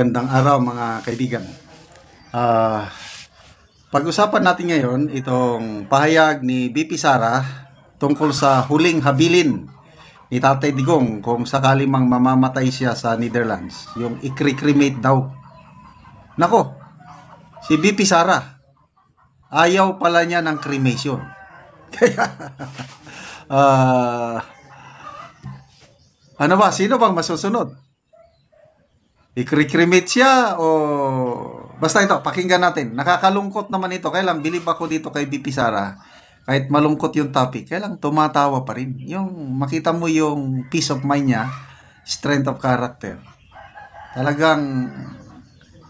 Gandang araw mga kaibigan. Ah, Pag-usapan natin ngayon itong pahayag ni BP Sara tungkol sa huling habilin ni Tatay Digong kung sakali mang mamamatay siya sa Netherlands. Yung i-cremate daw. Nako, si BP Sara, ayaw pala niya ng cremation. Kaya, ano ba? Sino bang masusunod? I-cremate siya o... Basta ito, pakinggan natin. Nakakalungkot naman ito. Kaya lang, bilib ako dito kay BP Sara. Kahit malungkot yung topic, kaya lang tumatawa pa rin. Yung makita mo yung peace of mind niya, strength of character. Talagang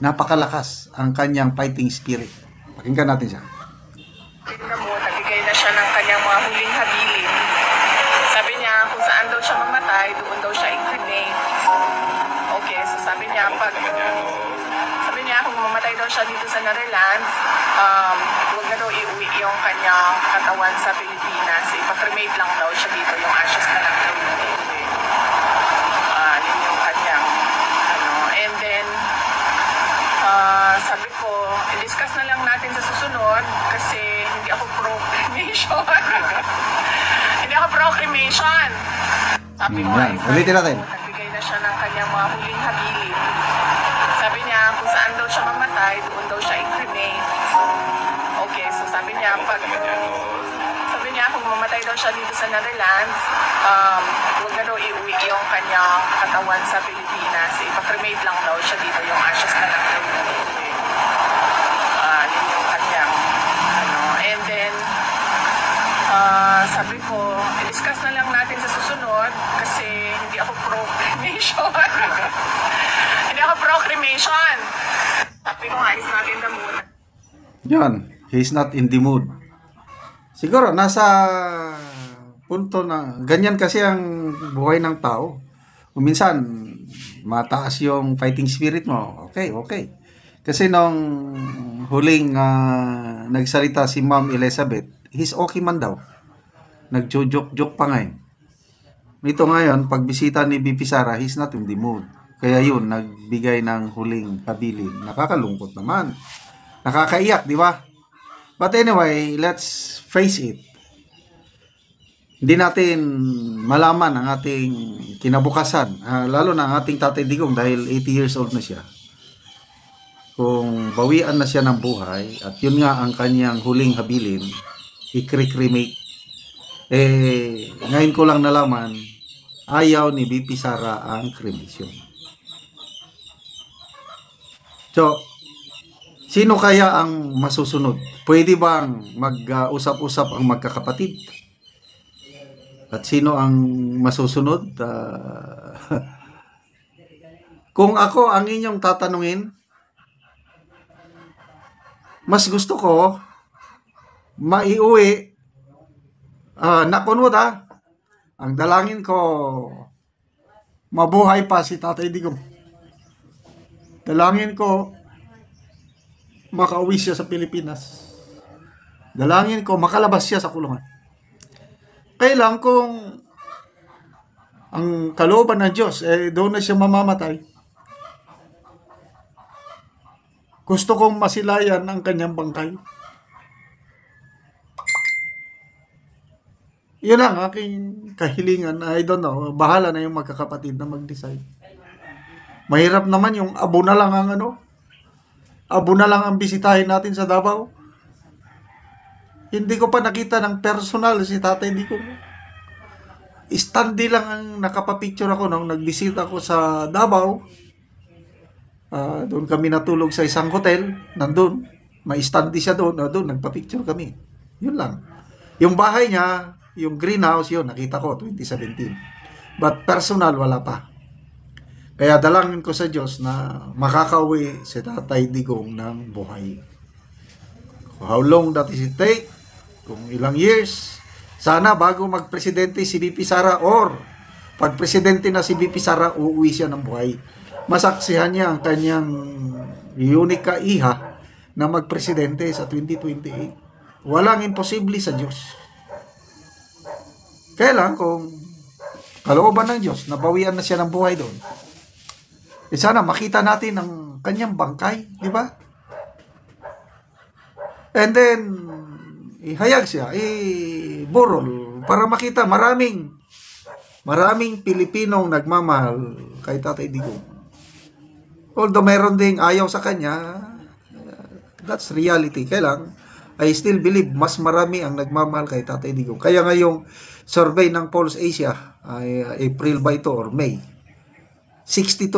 napakalakas ang kanyang fighting spirit. Pakinggan natin siya. Tignan mo, nagbigay na siya ng kanyang mga huling habilin. Sabi niya, kung saan daw siya mamatay, doon daw siya i-cremate. Okay, so sabi niya, kung mamatay daw siya dito sa Netherlands, huwag na daw iuwi yung kanyang katawan sa Pilipinas. Ipa-cremate lang daw siya dito, yung ashes na lang daw yung iuwi. Yun yung kanyang, and then, sabi ko, i-discuss na lang natin sa susunod kasi hindi ako pro-cremation. Hindi ako pro-cremation. Sabi ko, ulitin natin. Nagbigay na siya ng kanyang mga huling habilin. Sabi niya, kung saan daw siya mamatay, doon daw siya i-cremate. Okay, so sabi niya, kung mamatay daw siya dito sa Netherlands, huwag na daw iuwi yung kanyang katawan sa Pilipinas. Ipa-cremate lang daw siya dito, yung ashes na lang daw yung iuwi. Yun yung kanyang, and then, sabi ko, i-discuss na lang natin sa susunod kasi hindi ako pro-cremation. Hindi ako pro-cremation. Sabi ko, ayos natin na muna. Yan, he's not in the mood. Siguro, nasa punto na, ganyan kasi ang buhay ng tao. Kung minsan, mataas yung fighting spirit mo, okay. Kasi nung huling nagsalita si Ma'am Elizabeth, he's okay man daw. Nagjo-joke pa ngayon. Nito ngayon, pagbisita ni BP Sara, he's not in the mood. Kaya yun, nagbigay ng huling habilin. Nakakalungkot naman. Nakakaiyak, di ba? But anyway, let's face it. Hindi natin malaman ang ating kinabukasan. Lalo na ang ating Tatay Digong dahil 80 years old na siya. Kung bawian na siya ng buhay, at yun nga ang kanyang huling habilin, i-cremate. Ngayon ko lang nalaman, ayaw ni BP Sara ang cremation. So, sino kaya ang masusunod? Pwede bang mag-usap-usap ang magkakapatid? At sino ang masusunod? Kung ako ang inyong tatanungin, mas gusto ko maiuwi. Nakunod ang dalangin ko, mabuhay pa si Tatay Digong. Dalangin ko, makauwi siya sa Pilipinas. Dalangin ko, makalabas siya sa kulungan. Kailang kung ang kalooban ng Diyos, doon na siya mamamatay. Gusto kong masilayan ang kanyang bangkay. Yun ang aking kahilingan. I don't know. Bahala na yung magkakapatid na mag-decide. Mahirap naman yung abo na lang ang abo na lang ang bisitahin natin sa Davao. Hindi ko pa nakita ng personal si Tatay Digong. Standee lang ang nakapapicture ako nung nagbisita ko sa Davao. Doon kami natulog sa isang hotel. Nandun. May standee siya doon. Doon, nagpa-picture kami. Yun lang. Yung bahay niya, yung greenhouse, yun, nakita ko, 2017. But personal, wala pa. Kaya dalangin ko sa Diyos na makakauwi si Tatay Digong ng buhay. How long that is it take? Kung ilang years? Sana bago magpresidente si BP Sara or pag presidente na si BP Sara, uuwi siya ng buhay. Masaksihan niya ang kanyang unique kaiha na magpresidente sa 2028. Walang imposible sa Diyos. Kaya lang kung kalooban ng Diyos, nabawian na siya ng buhay doon. sana makita natin ang kanyang bangkay, di ba? And then, ihayag siya, burol, para makita maraming Pilipinong nagmamahal kay Tatay Digong. Although meron ding ayaw sa kanya, that's reality. Kaya lang, I still believe mas marami ang nagmamahal kay Tatay Digong. Kaya ngayong survey ng Pulse Asia, April ba ito or May, 62%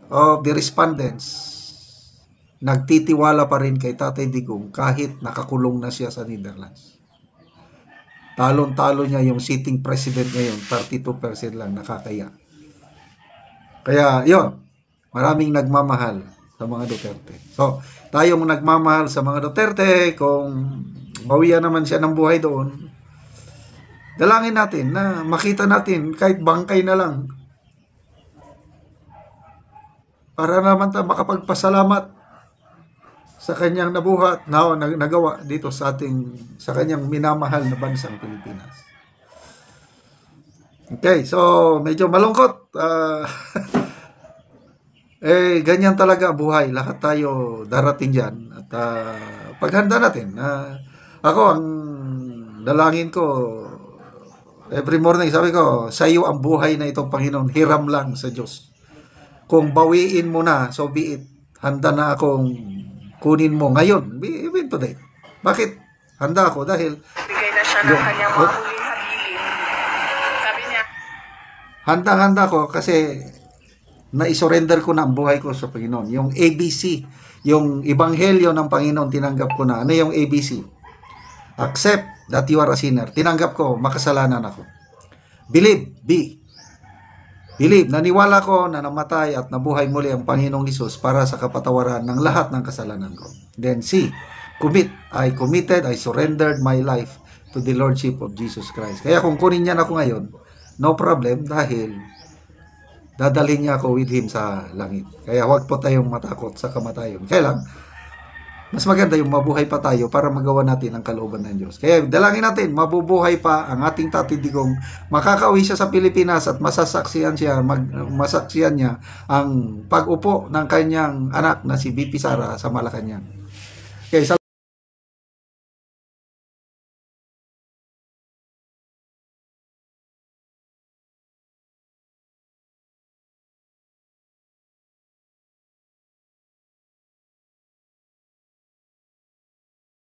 of the respondents nagtitiwala pa rin kay Tatay Digong kahit nakakulong na siya sa Netherlands. Talon-talo niya yung sitting president ngayon, 32% lang, nakakaya. Kaya, yon, maraming nagmamahal sa mga Duterte. So, tayong nagmamahal sa mga Duterte, kung bawian naman siya ng buhay doon, dalangin natin na makita natin kahit bangkay na lang para naman tayo makapagpasalamat sa kanyang nabuhat na nagawa dito sa kanyang minamahal na bansang Pilipinas. Okay, so medyo malungkot. Ganyan talaga buhay. Lahat tayo darating dyan. At paghanda natin. Ako, ang dalangin ko, every morning, sabi ko, sa iyo ang buhay na itong Panginoon, hiram lang sa Diyos. Kung bawiin mo na, so be it. Handa na akong kunin mo ngayon, even today. Bakit? Handa ako dahil Bigay na siya ng kanyang mga huling habilin. Sabi niya, handang-handa ko kasi na-surrender ko na ang buhay ko sa Panginoon. Yung ABC, yung Ebanghelyo ng Panginoon, tinanggap ko na. Ano yung ABC? Accept that you are a sinner. Tinanggap ko, makasalanan ako. Believe, Believe, naniwala ko na namatay at nabuhay muli ang Panginoong Hesus para sa kapatawaran ng lahat ng kasalanan ko. Then C, commit. I committed, I surrendered my life to the Lordship of Jesus Christ. Kaya kung kunin niya ako ngayon, no problem dahil dadalhin niya ako with Him sa langit. Kaya huwag po tayong matakot sa kamatayon. Kaya lang, mas maganda yung mabuhay pa tayo para magawa natin ang kalooban ng Diyos. Kaya dalangin natin, mabubuhay pa ang ating Tatay Digong, makakauwi siya sa Pilipinas at masasaksihan niya ang pag-upo ng kanyang anak na si BP Sara sa Malacanang. Okay,